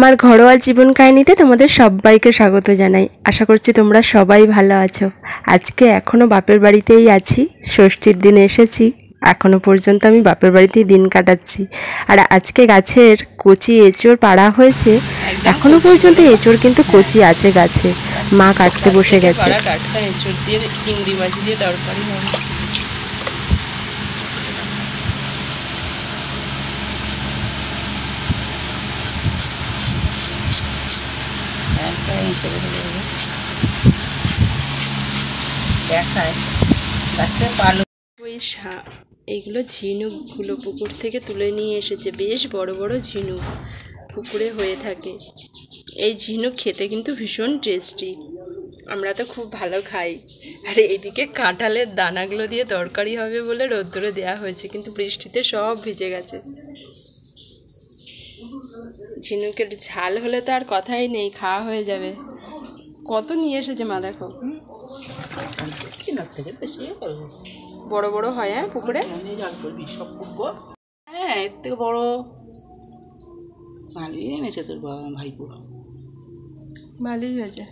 আমার ঘরোয়া জীবন কাহিনীতে তোমাদের সবাইকে স্বাগত জানাই। আশা করছি তোমরা সবাই ভালো আছো। আজকে এখনও বাপের বাড়িতেই আছি, ষষ্ঠীর দিন এসেছি। এখনও পর্যন্ত আমি বাপের বাড়িতেই দিন কাটাচ্ছি। আর আজকে গাছের কচি এঁচড় পাড়া হয়েছে, এখনও পর্যন্ত এঁচড় কিন্তু কচি আছে গাছে। মা কাটতে বসে গেছে। এঁচড় দিয়ে চিংড়ি মাছ দিয়ে তরকারি হবে। এইগুলো ঝিনুকগুলো পুকুর থেকে তুলে নিয়ে এসেছে, বেশ বড় বড় ঝিনুক পুকুরে হয়ে থাকে। এই ঝিনুক খেতে কিন্তু ভীষণ টেস্টি, আমরা তো খুব ভালো খাই। আর এইদিকে কাঁঠালের দানাগুলো দিয়ে তরকারি হবে বলে রোদ্দুরে দেওয়া হয়েছে, কিন্তু বৃষ্টিতে সব ভিজে গেছে। ঝিনুকের ঝাল হলে তো আর কথাই নেই, খাওয়া হয়ে যাবে। কত নিয়ে এসেছে মা, দেখো বড় বড় হয়। হ্যাঁ পুকুরে, হ্যাঁ এর থেকে বড় ভালোই এনেছে তোর বাবা ভাইপো, ভালোই হয়েছে।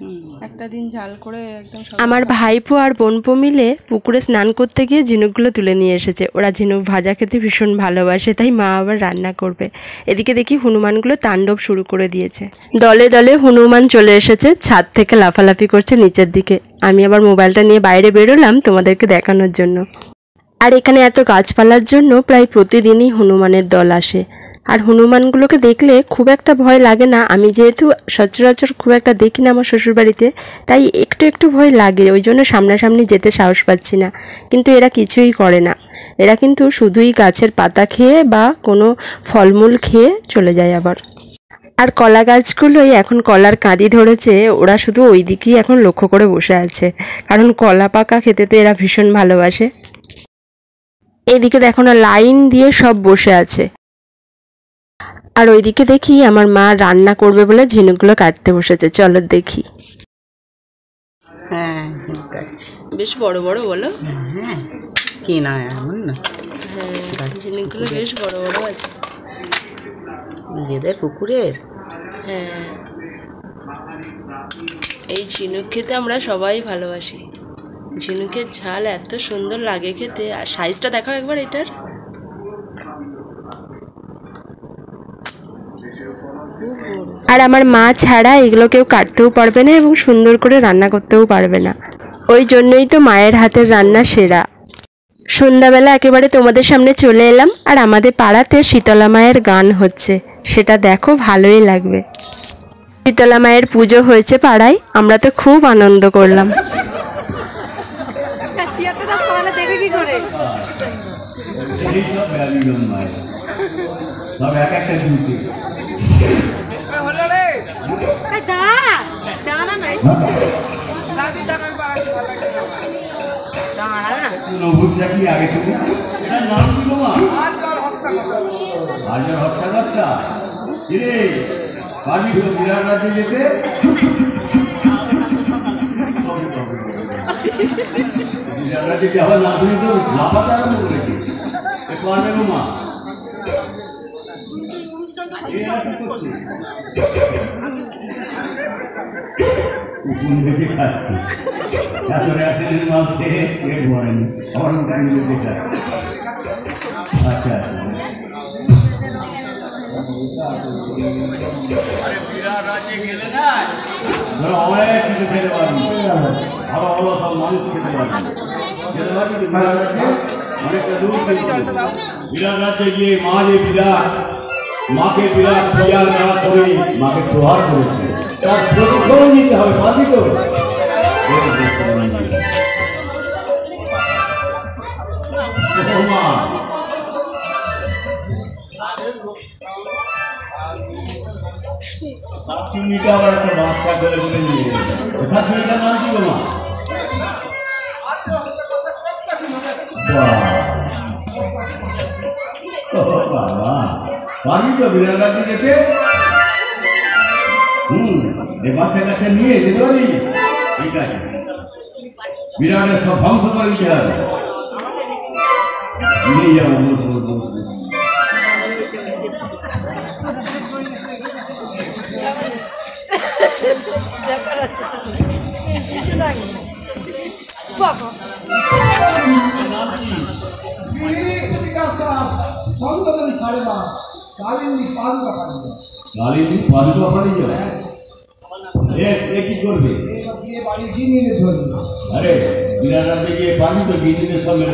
একটা দিন ঝাল করে একদম। আমার ভাইপো আর বোনপো মিলে পুকুরে স্নান করতে গিয়ে ঝিনুকগুলো তুলে নিয়ে এসেছে। ওরা ঝিনুক ভাজা খেতে ভীষণ ভালোবাসে, তাই মা আবার রান্না করবে। এদিকে দেখি হনুমানগুলো তাণ্ডব শুরু করে দিয়েছে। দলে দলে হনুমান চলে এসেছে, ছাদ থেকে লাফালাফি করছে নিচের দিকে। আমি আবার মোবাইলটা নিয়ে বাইরে বেরোলাম তোমাদেরকে দেখানোর জন্য। আর এখানে এত গাছপালার জন্য প্রায় প্রতিদিনই হনুমানের দল আসে। আর হনুমানগুলোকে দেখলে খুব একটা ভয় লাগে না। আমি যেহেতু সচরাচর খুব একটা দেখি না আমার শ্বশুরবাড়িতে, তাই একটু একটু ভয় লাগে, ওই জন্য সামনাসামনি যেতে সাহস পাচ্ছি না। কিন্তু এরা কিছুই করে না, এরা কিন্তু শুধুই গাছের পাতা খেয়ে বা কোনো ফলমূল খেয়ে চলে যায় আবার। আর কলা গাছগুলোই এখন কলার কাঁদি ধরেছে, ওরা শুধু ওই দিকেই এখন লক্ষ্য করে বসে আছে, কারণ কলা পাকা খেতে তো এরা ভীষণ ভালোবাসে। এদিকে দেখো না, লাইন দিয়ে সব বসে আছে। আর ওইদিকে দেখি আমার মা রান্না করবে বলে ঝিনুকগুলো কাটতে বসেছে, চলো দেখি। হ্যাঁ ঝিনুক কাটছে, বেশ বড় বড় বলো। হ্যাঁ কি না এমন না, হ্যাঁ ঝিনুকগুলো বেশ বড় বড় আছে, নিজেদের পুকুরের। হ্যাঁ এই ঝিনুক খেতে আমরা সবাই ভালোবাসি। ঝিনুকের ঝাল এত সুন্দর লাগে খেতে। আর সাইজটা দেখো একবার এটার, আর আমার মা ছাড়া এগুলো কেউ কাটতেও পারবে না এবং সুন্দর করে রান্না করতেও পারবে না, ওই জন্যই তো মায়ের হাতের রান্না সেরা। সন্ধ্যাবেলা একেবারে তোমাদের সামনে চলে এলাম। আর আমাদের পাড়াতে শীতলা মায়ের গান হচ্ছে, সেটা দেখো, ভালোই লাগবে। শীতলা মায়ের পুজো হয়েছে পাড়ায়, আমরা তো খুব আনন্দ করলাম। অনেক কিছু খেতে পারবি, আরো ভালো সব মানুষ খেতে পারবি, খেতে পারবি তো বিরাট রাজ্যে অনেকটা দূর বিরাট রাজ্যে গিয়ে মা যে বিরাট, মাকে বিরাট পিয়ার করা করে মাকে প্রহার করেছে, তার প্রতিশোধ নিতে হবে, পারবি তো? শাকচুনিটা আবার একটা বাচ্চা করে বলে নিয়ে শাকচুনিটার নাম কি গো মা? বাবা পারবি তো বিরাট রাজ্যে যেতে? এই বাচ্চা কাচ্চা নিয়ে যেতে পারি? ঠিক আছে, বিরাটের সব ধ্বংস করে দিতে হবে, নিয়ে যাবো। কালিনী পাদুকা পাড়ি যাবে এ কি করবে? আরে বিরাট রাতে গিয়ে পাবি তো গিরিদের সব মেরে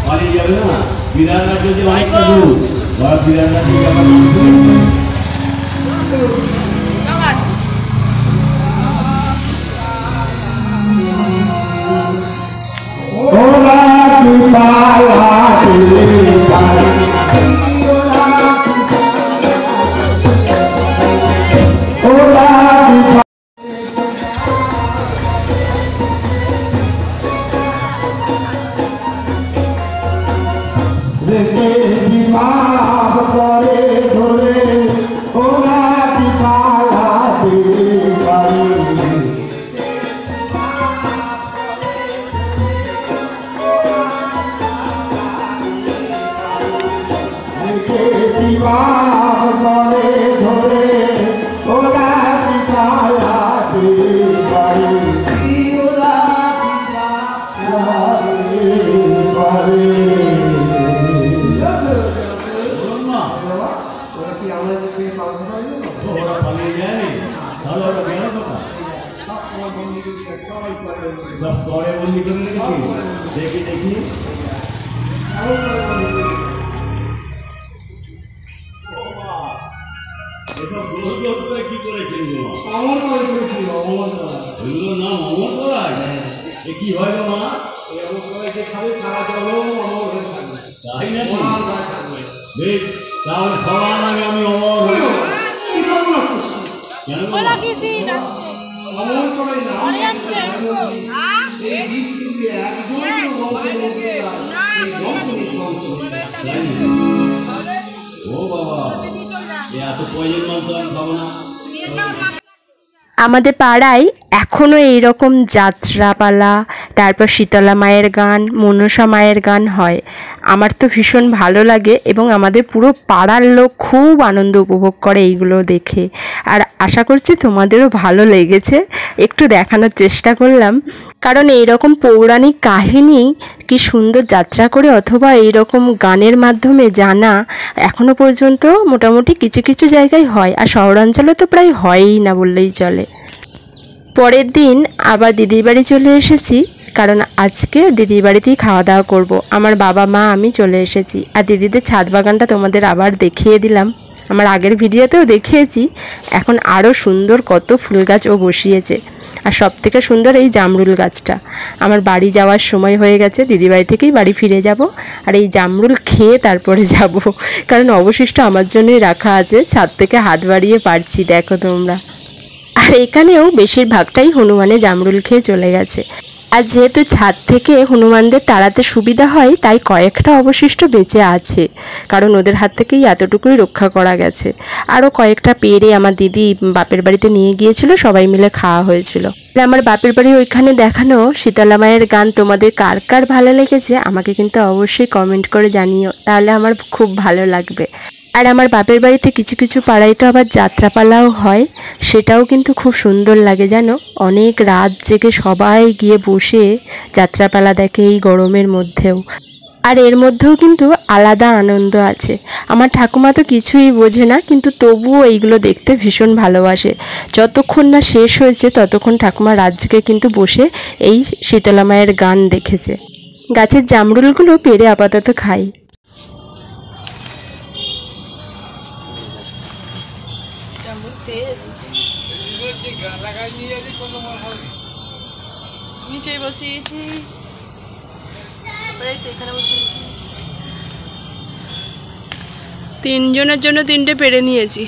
পালিয়ে যাবে না। বিরাট রাজ্য যে অনেকটা দূর, বিরাট রাজ্য দেখি দেখি এসব গোল করে কি করেছেন? অমর করেছিল, অমর করা। এগুলোর নাম অমর করা? এ কি হয় গো মা? অমর করা যে খাবে সারা জন্ম অমর হয়ে থাকবে। তাই না? বেশ, তাহলে সবার আগে আমি অমর হই। কেন অমর করাই না ও বাবা, এত পয়জন মাংস আমি খাবো না। আমাদের পাড়ায় এখনও এইরকম যাত্রাপালা, তারপর শীতলা মায়ের গান, মনসা মায়ের গান হয়। আমার তো ভীষণ ভালো লাগে এবং আমাদের পুরো পাড়ার লোক খুব আনন্দ উপভোগ করে এইগুলো দেখে। আর আশা করছি তোমাদেরও ভালো লেগেছে, একটু দেখানোর চেষ্টা করলাম। কারণ এইরকম পৌরাণিক কাহিনী কি সুন্দর যাত্রা করে অথবা এইরকম গানের মাধ্যমে জানা এখনও পর্যন্ত মোটামুটি কিছু কিছু জায়গায় হয়, আর শহরাঞ্চলে তো প্রায় হয়ই না বললেই চলে। পরের দিন আবার দিদির বাড়ি চলে এসেছি, কারণ আজকে দিদির বাড়িতেই খাওয়া দাওয়া করব। আমার বাবা মা আমি চলে এসেছি। আর দিদিদের ছাদ বাগানটা তোমাদের আবার দেখিয়ে দিলাম, আমার আগের ভিডিওতেও দেখিয়েছি। এখন আরও সুন্দর কত ফুল গাছ ও বসিয়েছে। আর সবথেকে সুন্দর এই জামরুল গাছটা। আমার বাড়ি যাওয়ার সময় হয়ে গেছে, দিদি বাড়ি থেকেই বাড়ি ফিরে যাব। আর এই জামরুল খেয়ে তারপরে যাব, কারণ অবশিষ্ট আমার জন্যই রাখা আছে। ছাদ থেকে হাত বাড়িয়ে পারছি, দেখো তোমরা। আর এখানেও বেশিরভাগটাই হনুমানে জামরুল খেয়ে চলে গেছে। আর যেহেতু ছাদ থেকে হনুমানদের তাড়াতে সুবিধা হয়, তাই কয়েকটা অবশিষ্ট বেঁচে আছে, কারণ ওদের হাত থেকেই এতটুকুই রক্ষা করা গেছে। আরও কয়েকটা পেরে আমার দিদি বাপের বাড়িতে নিয়ে গিয়েছিল, সবাই মিলে খাওয়া হয়েছিল। আমার বাপের বাড়ি ওইখানে দেখানো শীতলা মায়ের গান তোমাদের কার কার ভালো লেগেছে আমাকে কিন্তু অবশ্যই কমেন্ট করে জানিও, তাহলে আমার খুব ভালো লাগবে। আর আমার বাপের বাড়িতে কিছু কিছু পাড়ায় তো আবার যাত্রাপালাও হয়, সেটাও কিন্তু খুব সুন্দর লাগে জানো। অনেক রাত জেগে সবাই গিয়ে বসে যাত্রাপালা দেখে এই গরমের মধ্যেও। আর এর মধ্যেও কিন্তু আলাদা আনন্দ আছে। আমার ঠাকুমা তো কিছুই বোঝে না, কিন্তু তবুও এইগুলো দেখতে ভীষণ ভালোবাসে। যতক্ষণ না শেষ হয়েছে ততক্ষণ ঠাকুমা রাত জেগে কিন্তু বসে এই শীতলা মায়ের গান দেখেছে। গাছের জামরুলগুলো পেড়ে আপাতত খাই। নিচে বসিয়েছি, তিনজনের জন্য তিনটে পেরে নিয়েছি।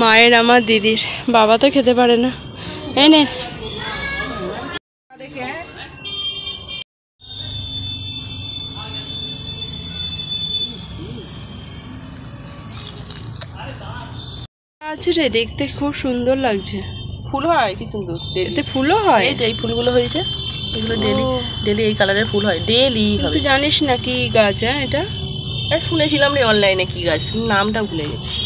মায়ের আমার দিদির, বাবা তো খেতে পারে না। এই নে। আছে রে, দেখতে খুব সুন্দর লাগছে। ফুল হয় কি সুন্দর, এতে ফুলও হয়? এই যে এই ফুলগুলো হয়েছে, এগুলো ডেলি ডেলি এই কালারের ফুল হয়, ডেলি হবে। তুই জানিস না কি গাছ? হ্যাঁ, এটা শুনেছিলাম রে অনলাইনে কি গাছ, নামটা ভুলে গেছি।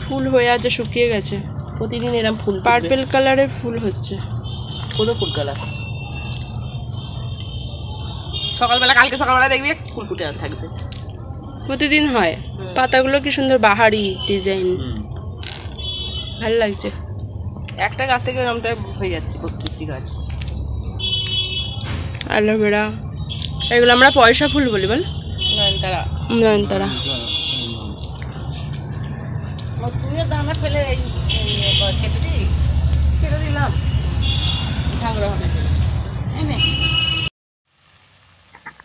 ফুল হয়ে আছে, শুকিয়ে গেছে। প্রতিদিন এরকম ফুল পার্পেল কালারের ফুল হচ্ছে। কোনো ফুল কালার সকালবেলা, কালকে সকালবেলা দেখবি ফুল ফুটে থাকবে, প্রতিদিন হয়। পাতাগুলো কি সুন্দর বাহারি ডিজাইন, ভালো লাগছে। একটা গাছ থেকে এরকম হয়ে যাচ্ছে 32 গাছ। অ্যালোভেরা, এগুলো আমরা পয়সা ফুল বলি, বল? নয়নতারা। নয়নতারা। তুইও দানা ফেলে খেতে দিস, কেটে দিলাম ঠাকুর হবে।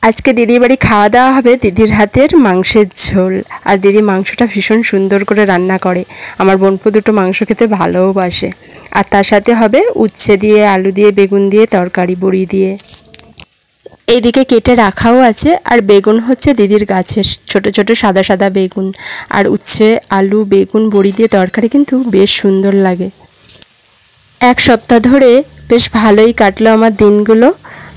আজকে দিদির বাড়ি খাওয়া দাওয়া হবে দিদির হাতের মাংসের ঝোল। আর দিদি মাংসটা ভীষণ সুন্দর করে রান্না করে। আমার বোনপো দুটো মাংস খেতে ভালোবাসে। আর তার সাথে হবে উচ্ছে দিয়ে, আলু দিয়ে, বেগুন দিয়ে তরকারি, বড়ি দিয়ে। এইদিকে কেটে রাখাও আছে। আর বেগুন হচ্ছে দিদির গাছের ছোট ছোট সাদা সাদা বেগুন। আর উচ্ছে, আলু, বেগুন, বড়ি দিয়ে তরকারি কিন্তু বেশ সুন্দর লাগে। এক সপ্তাহ ধরে বেশ ভালোই কাটলো আমার দিনগুলো।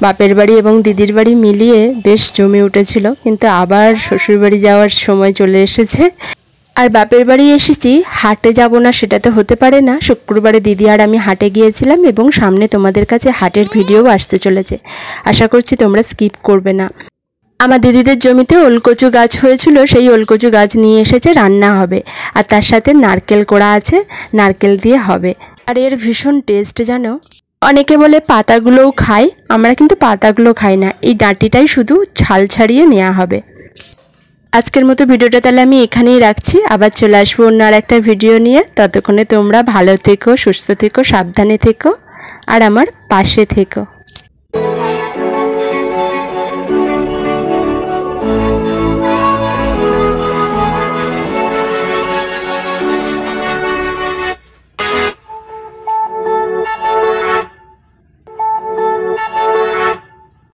বাপের বাড়ি এবং দিদির বাড়ি মিলিয়ে বেশ জমে উঠেছিল, কিন্তু আবার শ্বশুরবাড়ি যাওয়ার সময় চলে এসেছে। আর বাপের বাড়ি এসেছি, হাটে যাব না সেটা তো হতে পারে না। শুক্রবারে দিদি আর আমি হাটে গিয়েছিলাম এবং সামনে তোমাদের কাছে হাটের ভিডিও আসতে চলেছে। আশা করছি তোমরা স্কিপ করবে না। আমার দিদিদের জমিতে ওলকচু গাছ হয়েছিল, সেই ওলকচু গাছ নিয়ে এসেছে, রান্না হবে। আর তার সাথে নারকেল কোড়া আছে, নারকেল দিয়ে হবে। আর এর ভীষণ টেস্ট জানো। অনেকে বলে পাতাগুলোও খায়, আমরা কিন্তু পাতাগুলো খাই না, এই ডাঁটিটাই শুধু ছাল ছাড়িয়ে নেওয়া হবে। আজকের মতো ভিডিওটা তাহলে আমি এখানেই রাখছি। আবার চলে আসবো অন্য আর একটা ভিডিও নিয়ে। ততক্ষণে তোমরা ভালো থেকো, সুস্থ থেকো, সাবধানে থেকো আর আমার পাশে থেকো।